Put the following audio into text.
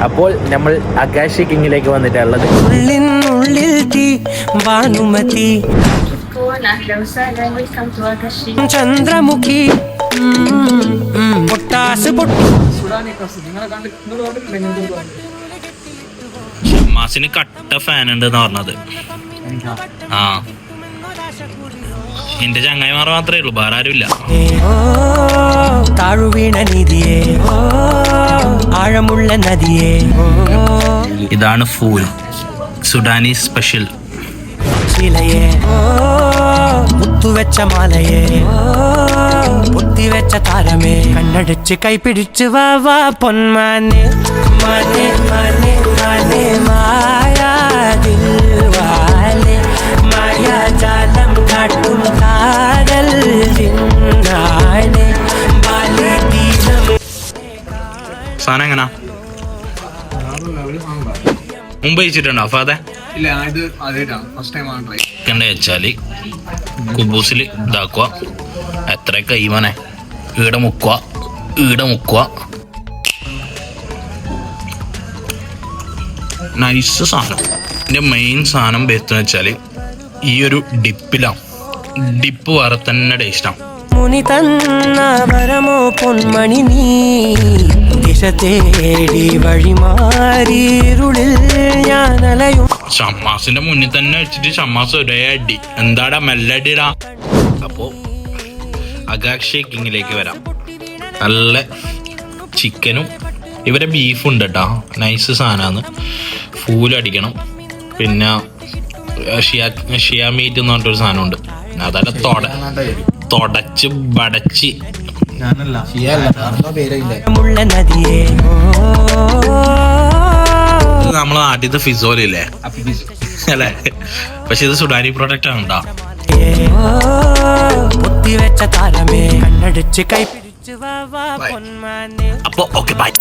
അപ്പോൾ നമ്മൾ അകാശി കിങ്ങിലേക്ക് വന്നിട്ടുള്ളത്. ചന്ദ്രമുഖി ഷമ്മാസിന് കട്ട ഫാൻ ഉണ്ട് എന്ന് പറഞ്ഞത്. ആ എന്റെ ചങ്ങായിമാർ മാത്രമേ ഉള്ളൂ, വേറെ ആരുമില്ല. താഴുവീണ നിധിയേ, ആഴമുള്ള നദിയേ. ഇതാണ് ഫൂൽ, സുഡാനീസ് സ്പെഷ്യൽ. ശിലയേ, മുത്തുവെച്ച മാലയേ, പൊത്തിവെച്ച താരമേ, കണ്ണടച്ച് കൈപിടിച്ച് വാ വാ പൊന്മാനെ. മാനെ മാനെ മാനെ മായാതിൽവാലെ, മായാജാലം കാട്ടും കാതൽ ജിന്നാനെ, ബാല്യഗീതം. സാധനം എങ്ങനാ? മുമ്പ് കഴിച്ചിട്ടുണ്ടോ ഫാദെ? ഇല്ല, ഇത് ആദ്യമായിട്ടാണ്, ഫസ്റ്റ് ടൈം ആണ് ട്രൈ. ചിക്കൻ്റെ വെച്ചാൽ കുബൂസിൽ ഇതാക്കുക. എത്ര കൈമനെ ഈടെ മുക്കുക, ഈടെ മുക്കുക. നൈസ് സാധനം. എൻ്റെ മെയിൻ സാധനം ബെത്തെന്ന് വെച്ചാൽ ഈ ഒരു ഡിപ്പിലാണ്. ഡിപ്പ് വേറെ തന്നെ ടേസ്റ്റാണ്. മുനി തന്ന വരമോ പൊന്മണി നീ, ദിശ തേടി വഴിമാറിയിരുളിൽ ഞാൻ അലയും. ഷമ്മാസിന്റെ മുന്നിൽ തന്നെ വെച്ചിട്ട് ഷമ്മാസ് ഒരേ അടി. എന്താടാ മെല്ലടിടാ. അപ്പോൾ അകാക്ഷി കിങ്ങിലേക്ക് വരാം. നല്ല ചിക്കനും ഇവരെ ബീഫും ഉണ്ട് കേട്ടോ, നൈസ് സാധനമാണ്. ഫൂലടിക്കണം. പിന്നെ ഷിയാ മീറ്റ് എന്ന് പറഞ്ഞിട്ടൊരു സാധനമുണ്ട്. അതല്ല തുടച്ച് ബടച്ച് നമ്മളെ ആദ്യത്തെ ഫിസോലില്ലേ അല്ലേ? പക്ഷെ ഇത് സുഡാനി പ്രോഡക്റ്റ് ആണ് കേട്ടോ. താരമേ, കണ്ണടച്ച് കൈ പിടിച്ച് വാ വാ പൊന്മാനെ. അപ്പൊ ഓക്കെ ബൈ.